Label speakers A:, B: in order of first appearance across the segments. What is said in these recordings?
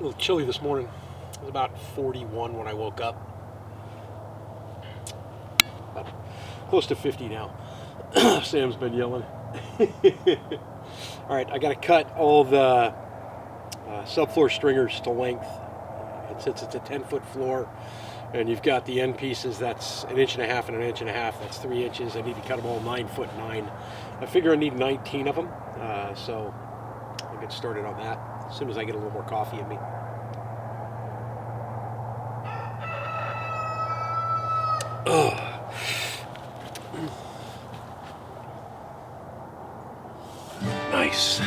A: A little chilly this morning. It was about 41 when I woke up. About close to 50 now. Sam's been yelling. All right, I got to cut all the subfloor stringers to length. And since it's a 10-foot floor, and you've got the end pieces, that's 1.5 inches and 1.5 inches. That's 3 inches. I need to cut them all 9'9". I figure I need 19 of them, so I'll get started on that as soon as I get a little more coffee in me. Nice.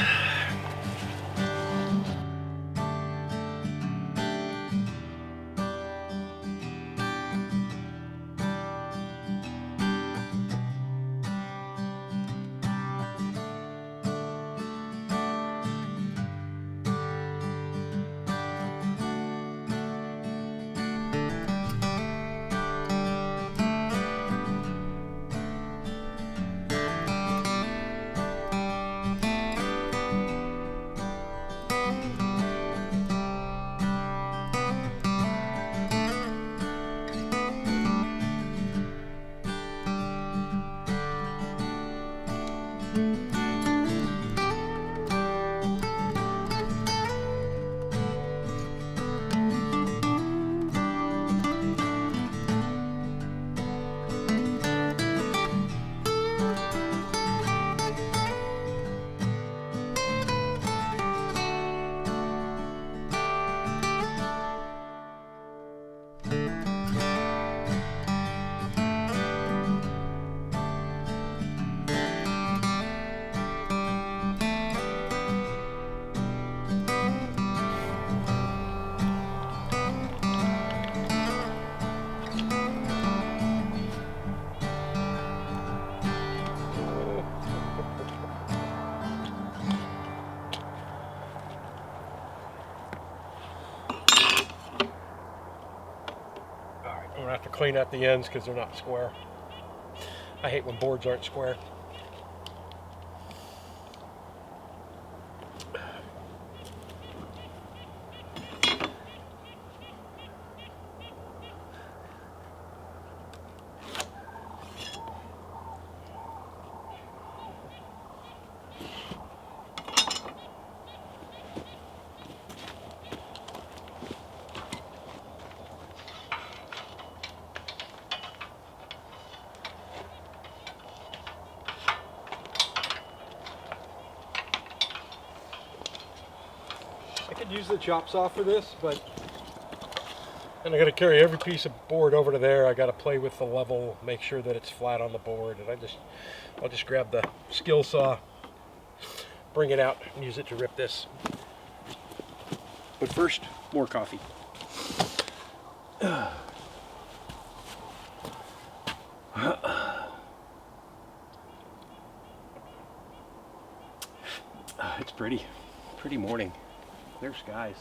A: I'm gonna have to clean out the ends because they're not square. I hate when boards aren't square. I could use the chop saw for this, but then I got to carry every piece of board over to there. I got to play with the level, make sure that it's flat on the board, and I'll just grab the skill saw, bring it out, and use it to rip this. But first, more coffee. It's pretty morning. Clear skies.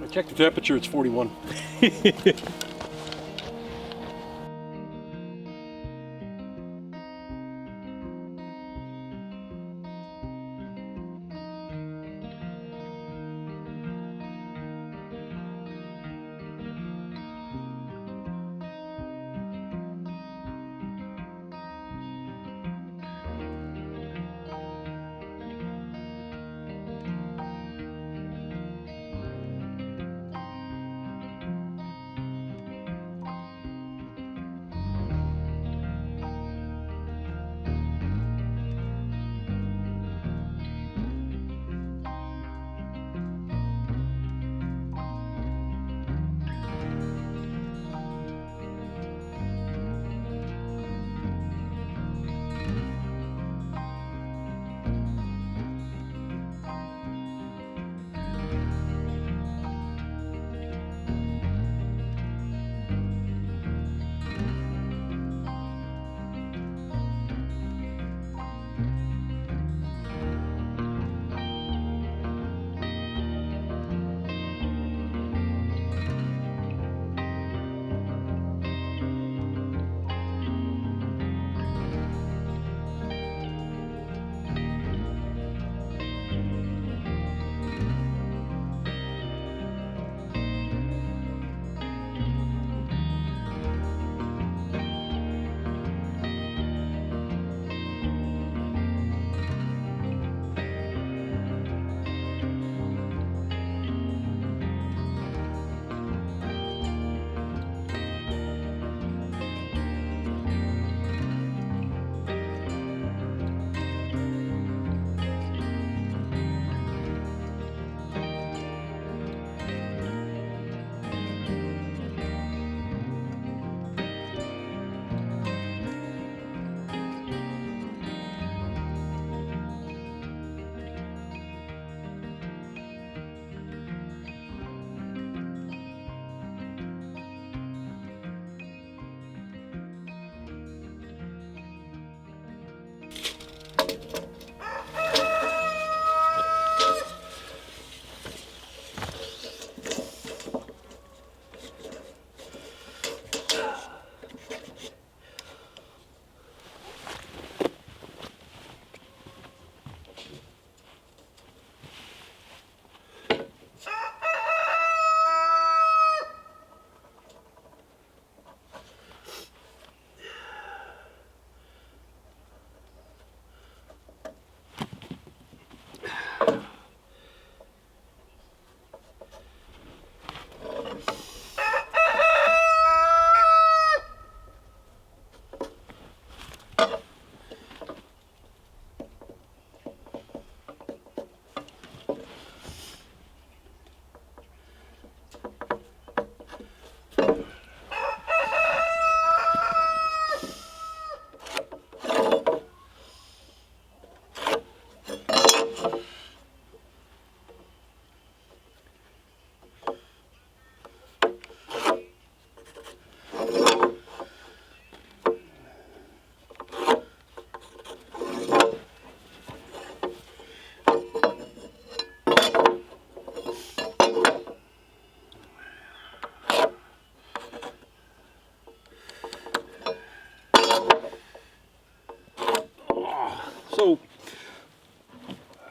A: I checked the temperature, it's 41.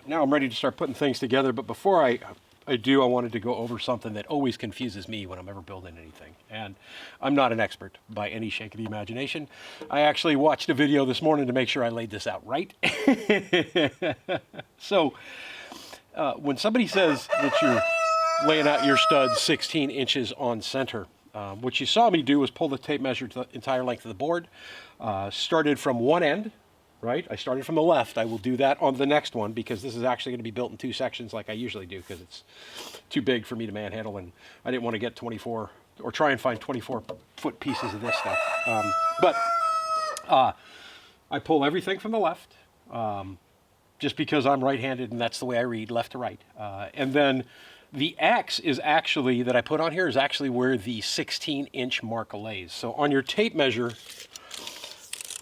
A: now I'm ready to start putting things together, but before I do, I wanted to go over something that always confuses me when I'm ever building anything. And I'm not an expert by any shake of the imagination. I actually watched a video this morning to make sure I laid this out right. So when somebody says that you're laying out your studs 16 inches on center, what you saw me do was pull the tape measure to the entire length of the board. Started from one end, right? I started from the left. I will do that on the next one because this is actually going to be built in 2 sections like I usually do because it's too big for me to manhandle, and I didn't want to get 24 or try and find 24-foot pieces of this stuff. But I pull everything from the left just because I'm right-handed and that's the way I read, left to right. And then the X is actually, that I put on here, is actually where the 16-inch mark lays. So on your tape measure,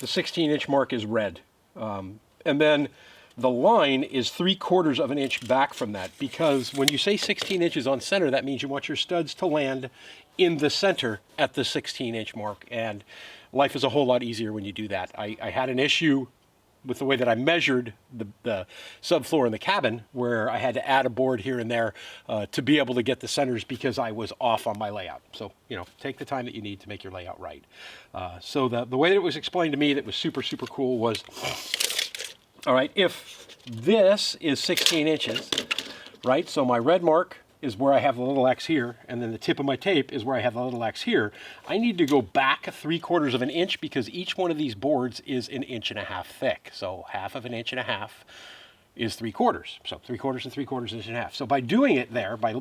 A: the 16-inch mark is red. And then the line is 3/4 of an inch back from that, because when you say 16 inches on center, that means you want your studs to land in the center at the 16-inch mark. And life is a whole lot easier when you do that. I had an issue with the way that I measured the subfloor in the cabin, where I had to add a board here and there to be able to get the centers because I was off on my layout. So, you know, take the time that you need to make your layout right. So the way that it was explained to me that was super, super cool was, all right, if this is 16 inches, right, so my red mark is where I have the little X here, and then the tip of my tape is where I have the little X here. I need to go back 3/4 of an inch because each one of these boards is 1.5 inches thick. So 1/2 of an 1.5 inches is 3/4. So 3/4 and 3/4 is 1.5 inches. So by doing it there, by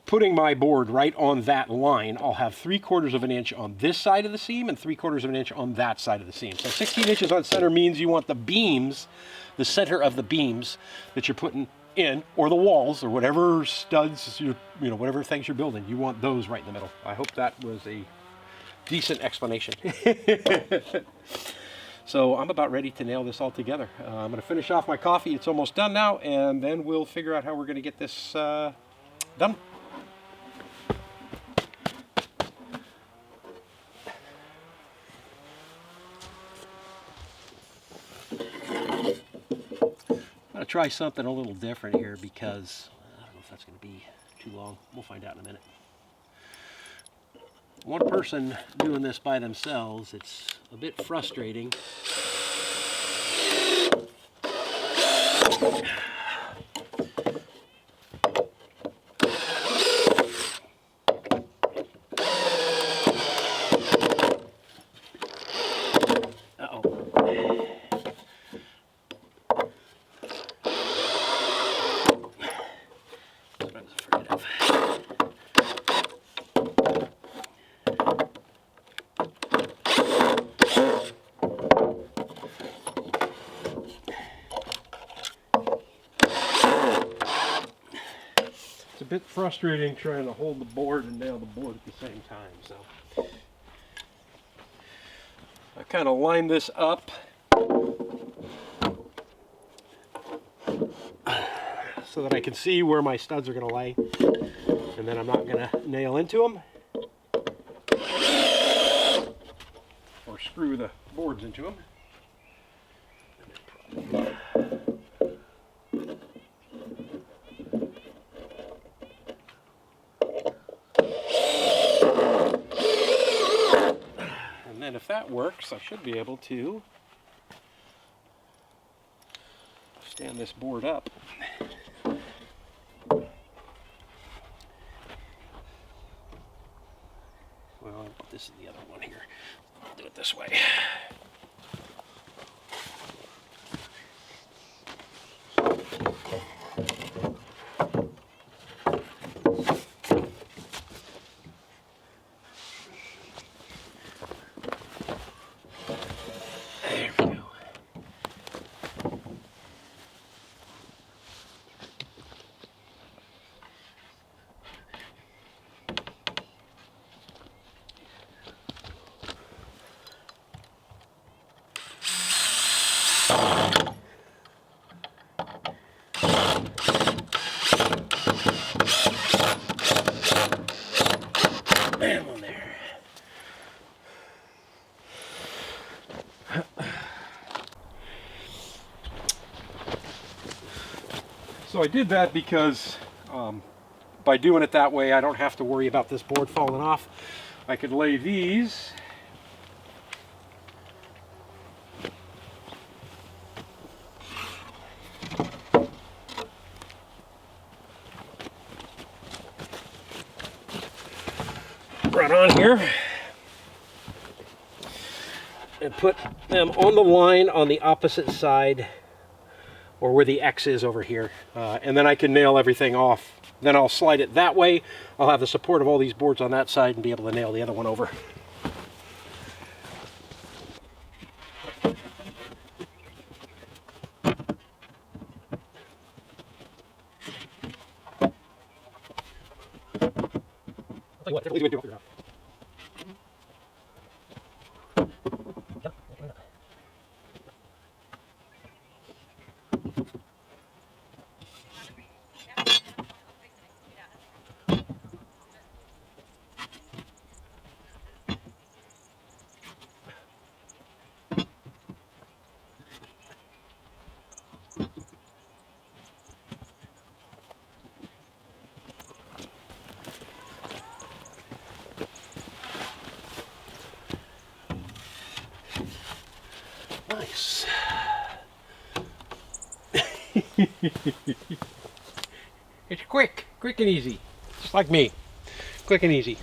A: putting my board right on that line, I'll have 3/4 of an inch on this side of the seam and 3/4 of an inch on that side of the seam. So 16 inches on center means you want the beams, the center of the beams that you're putting in, or the walls, or whatever studs, you know, whatever things you're building, you want those right in the middle. I hope that was a decent explanation. So I'm about ready to nail this all together. I'm going to finish off my coffee. It's almost done now, and then we'll figure out how we're going to get this done. I'm going to try something a little different here because I don't know if that's going to be too long. We'll find out in a minute. One person doing this by themselves, it's a bit frustrating. It's a bit frustrating trying to hold the board and nail the board at the same time. So I kind of line this up so that I can see where my studs are going to lay, and then I'm not going to nail into them or screw the boards into them. And if that works, I should be able to stand this board up. Well, this is the other one here. I'll do it this way. So I did that because by doing it that way, I don't have to worry about this board falling off. I could lay these right on here and put them on the line on the opposite side, or where the X is over here, and then I can nail everything off. Then I'll slide it that way. I'll have the support of all these boards on that side and be able to nail the other one over. I'll tell you what, there's a way to do it. Nice. It's quick and easy, just like me. Quick and easy.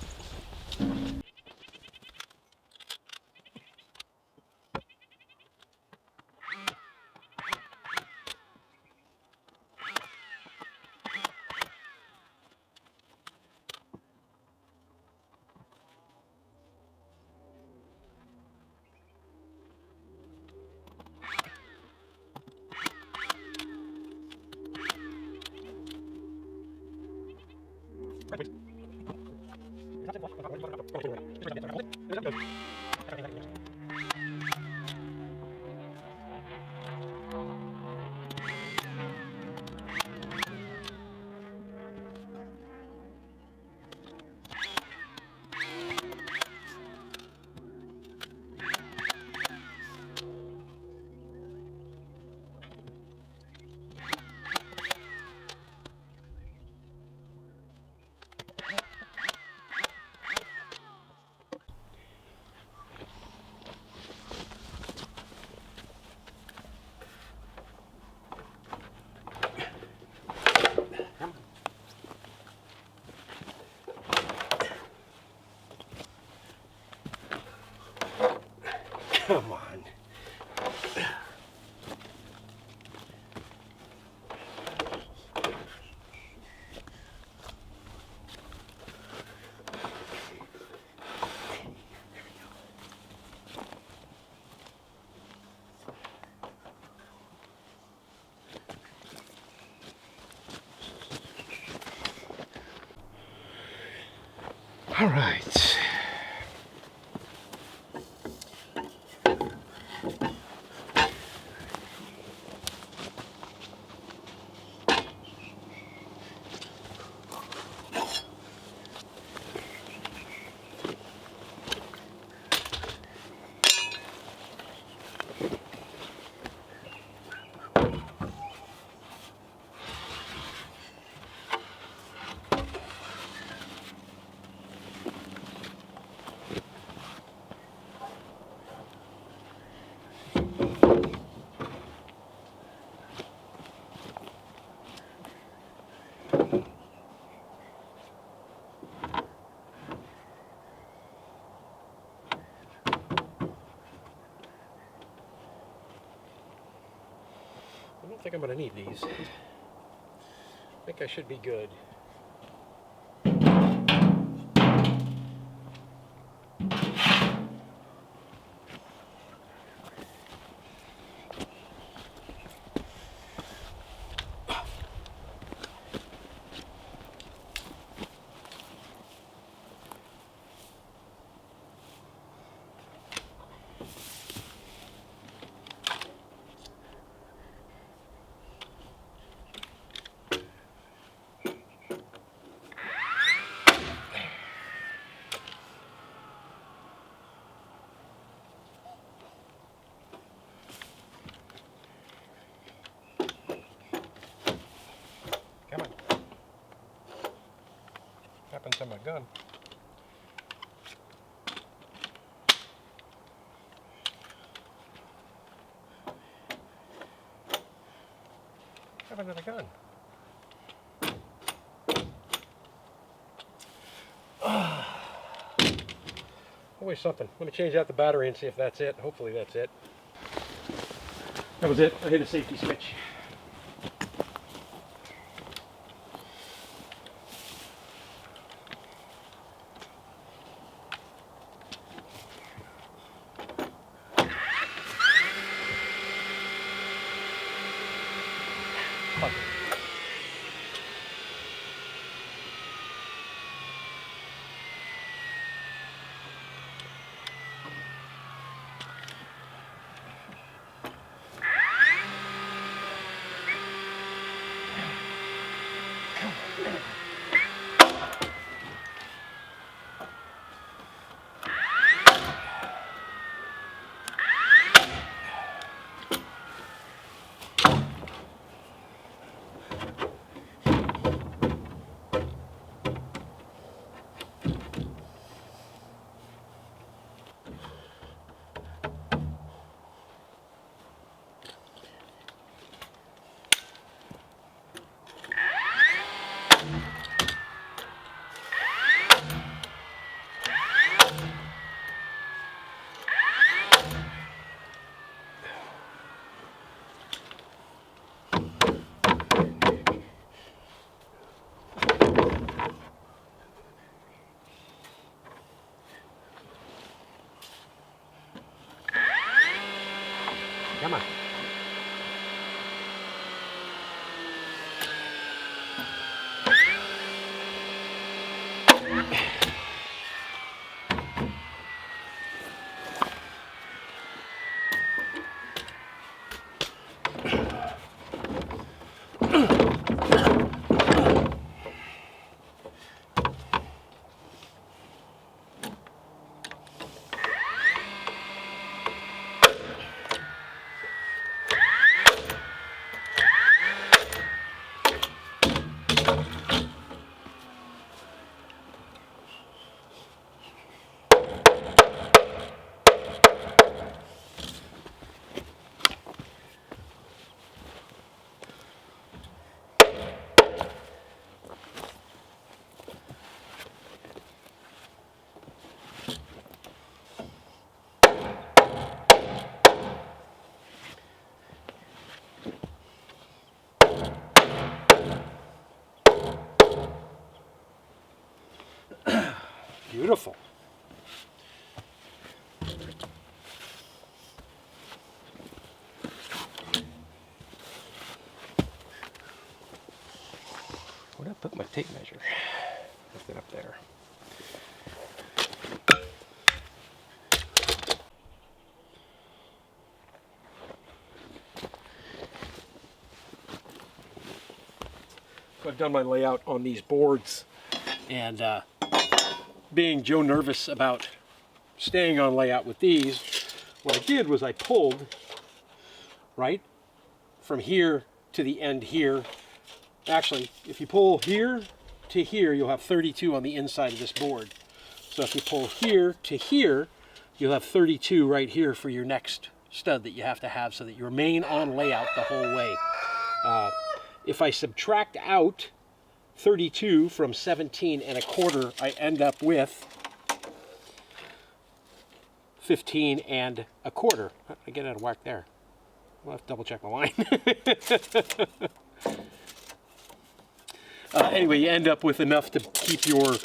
A: Come on. All right. I don't think I'm going to need these. I think I should be good. least on my gun. I have another gun. Always something. Let me change out the battery and see if that's it. Hopefully that's it. That was it. I hit a safety switch. Come on. Beautiful. Where'd I put my tape measure? Left it up there. So I've done my layout on these boards, and being Joe nervous about staying on layout with these, what I did was I pulled right from here to the end here. Actually, if you pull here to here, you'll have 32 on the inside of this board. So if you pull here to here, you'll have 32 right here for your next stud that you have to have so that you remain on layout the whole way. If I subtract out 32 from 17 1/4, I end up with 15 1/4. I get out of whack there. I'll have to double check my line. Anyway, you end up with enough to keep your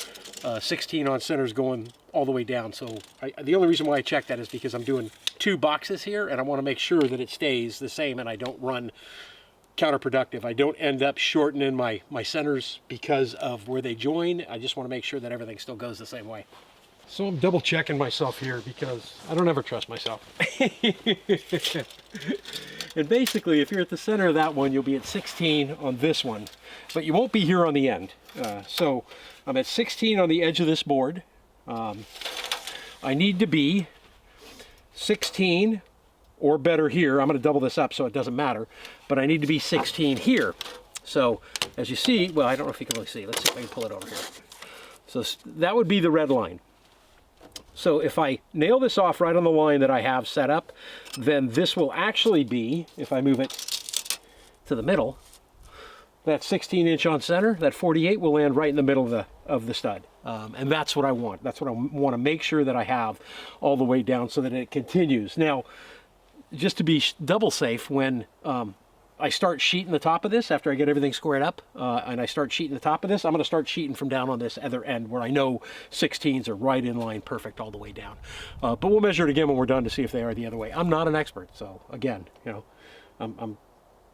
A: 16 on centers going all the way down. So the only reason why I check that is because I'm doing 2 boxes here, and I want to make sure that it stays the same and I don't run counterproductive. I don't end up shortening my centers because of where they join. I just want to make sure that everything still goes the same way. So I'm double checking myself here because I don't ever trust myself. And basically, if you're at the center of that one, you'll be at 16 on this one, but you won't be here on the end. So I'm at 16 on the edge of this board. I need to be 16 or better here. I'm going to double this up so it doesn't matter, but I need to be 16 here. So as you see, well, I don't know if you can really see. Let's see if I can pull it over here. So that would be the red line. So if I nail this off right on the line that I have set up, then this will actually be, if I move it to the middle, that 16-inch on center, that 48 will land right in the middle of the stud. And that's what I want. That's what I want to make sure that I have all the way down so that it continues. Now, just to be double safe, when I start sheeting the top of this, after I get everything squared up, and I start sheeting the top of this, I'm going to start sheeting from down on this other end where I know 16s are right in line perfect all the way down. But we'll measure it again when we're done to see if they are the other way. I'm not an expert, so again, you know, I'm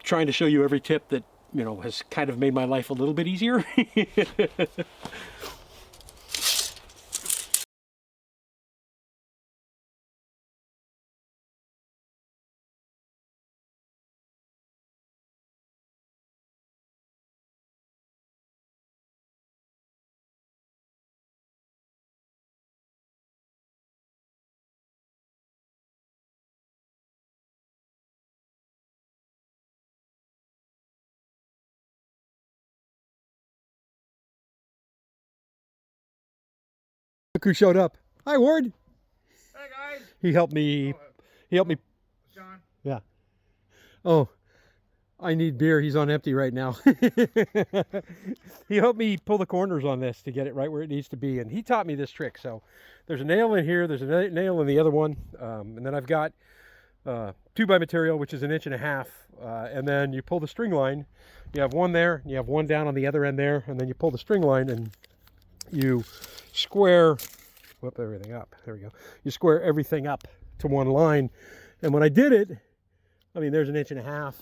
A: trying to show you every tip that, you know, has kind of made my life a little bit easier. Look who showed up. Hi, Ward.
B: Hey guys.
A: He helped me. He helped me.
B: John.
A: Yeah. Oh, I need beer. He's on empty right now. He helped me pull the corners on this to get it right where it needs to be, and he taught me this trick. So there's a nail in here. There's a nail in the other one, and then I've got 2x material, which is 1.5 inches, and then you pull the string line. You have one there, and you have one down on the other end there, and then you pull the string line and you square, whoop everything up. There we go. You square everything up to one line, and when I did it, I mean, there's 1.5 inches.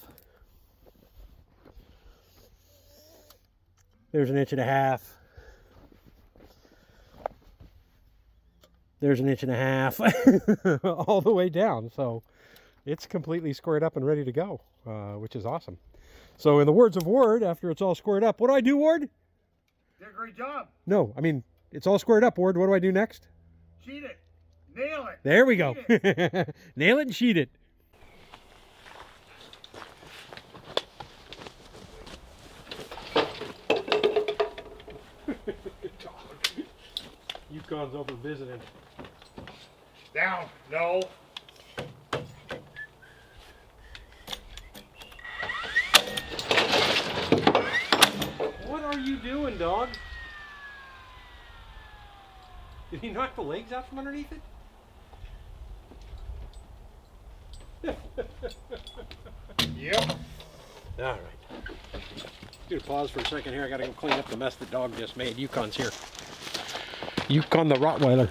A: There's 1.5 inches. There's 1.5 inches, all the way down. So it's completely squared up and ready to go, which is awesome. So in the words of Ward, after it's all squared up, what do I do, Ward?
B: Did a great job.
A: No, I mean, it's all squared up, Ward. What do I do next?
B: Sheet it. Nail it.
A: There we go.
B: Sheet
A: Nail it and sheet it. Yukon's over visiting.
B: Down. No.
A: What are you doing, dog? Did he knock the legs out from underneath it?
B: Yep.
A: All right. Gonna pause for a second here. I gotta go clean up the mess the dog just made. Yukon's here. Yukon the Rottweiler.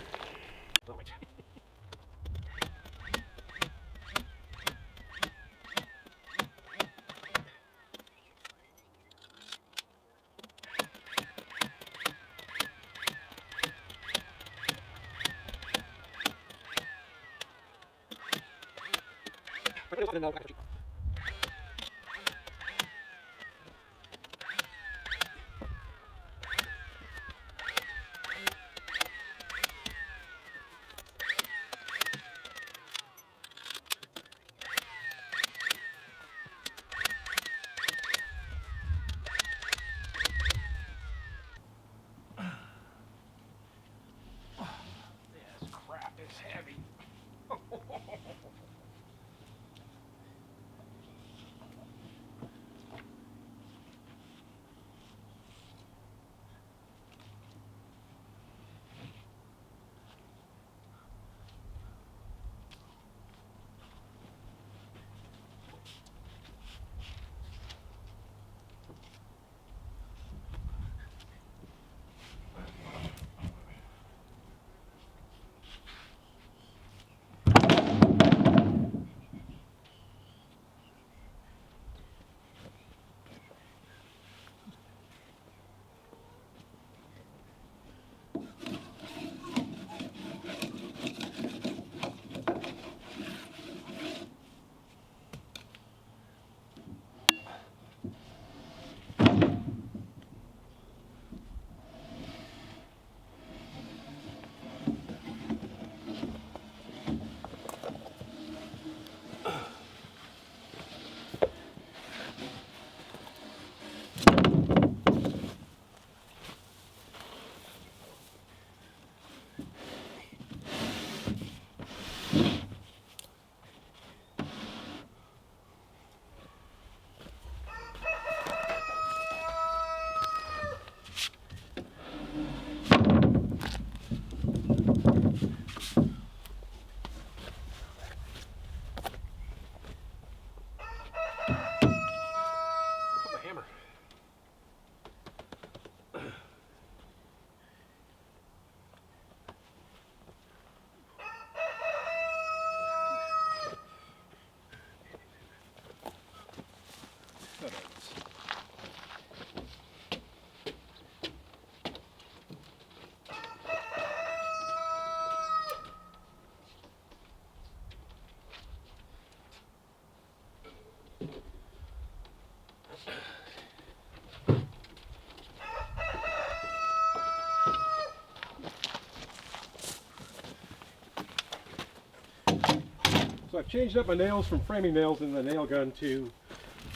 A: So I've changed up my nails from framing nails in the nail gun to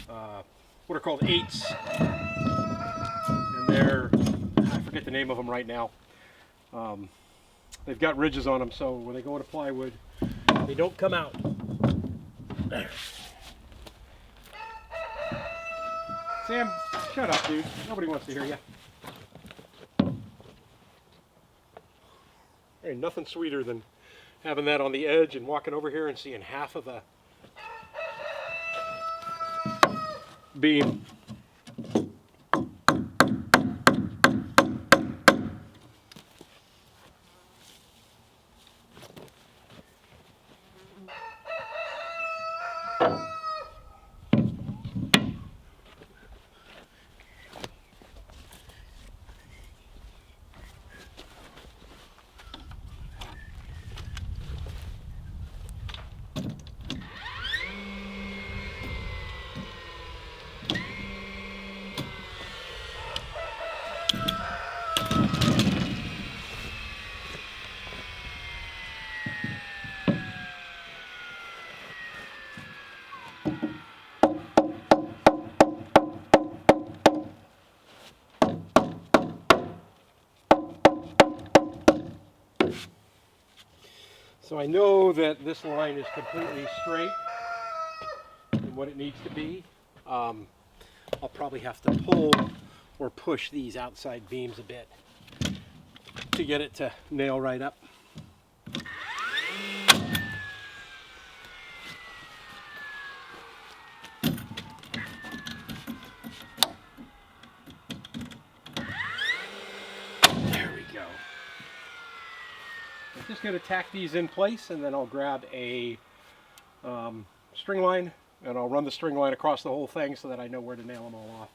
A: what are called 8s. And they're, I forget the name of them right now. They've got ridges on them, so when they go into plywood, they don't come out. There. Sam, shut up, dude. Nobody wants to hear you. There ain't nothing sweeter than having that on the edge and walking over here and seeing half of the beam. So I know that this line is completely straight and what it needs to be. I'll probably have to pull or push these outside beams a bit to get it to nail right up. There we go. I'm just going to tack these in place, and then I'll grab a string line, and I'll run the string line across the whole thing so that I know where to nail them all off.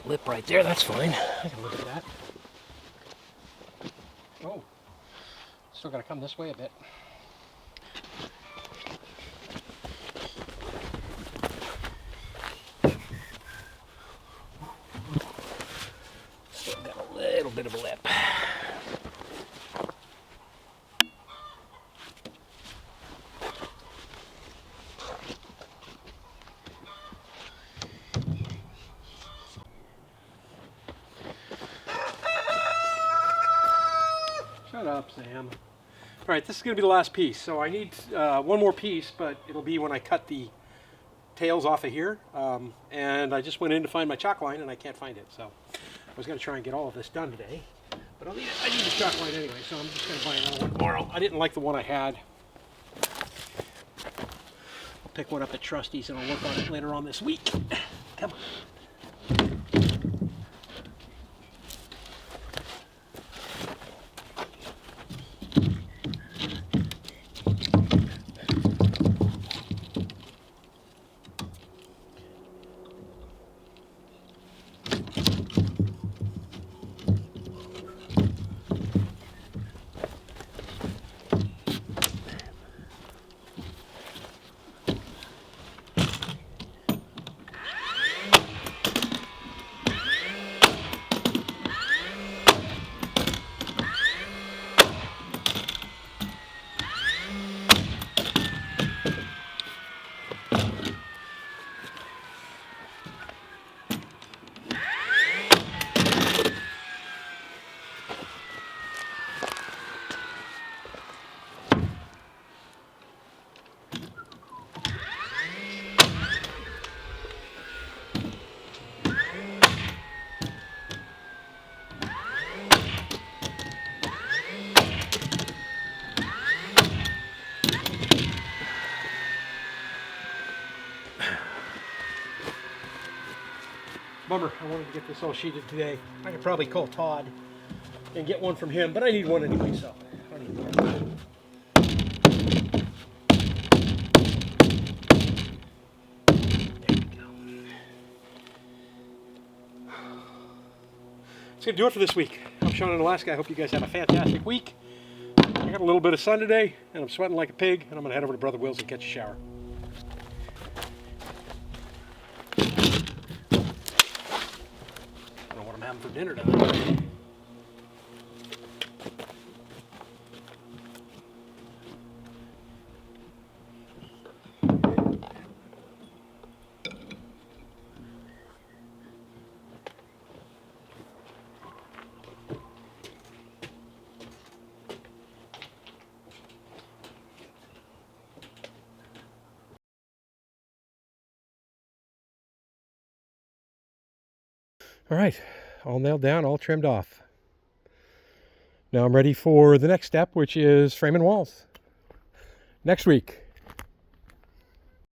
A: Lip right there, that's fine. I can look at that. Oh, still got to come this way a bit. Still got a little bit of a lip. Shut up, Sam. All right, this is going to be the last piece. So I need one more piece, but it'll be when I cut the tails off of here. And I just went in to find my chalk line, and I can't find it. So I was going to try and get all of this done today. But I need the chalk line anyway, so I'm just going to buy another one tomorrow. I didn't like the one I had. I'll pick one up at Trusty's, and I'll work on it later on this week. Come on. Bummer, I wanted to get this all sheeted today. I could probably call Todd and get one from him, but I need one anyway, so I don't need one. There we go. That's going to do it for this week. I'm Sean in Alaska. I hope you guys have a fantastic week. I got a little bit of sun today, and I'm sweating like a pig, and I'm going to head over to Brother Will's and catch a shower. I don't know what I'm having for dinner tonight. All right, all nailed down, all trimmed off. Now I'm ready for the next step, which is framing walls. Next week.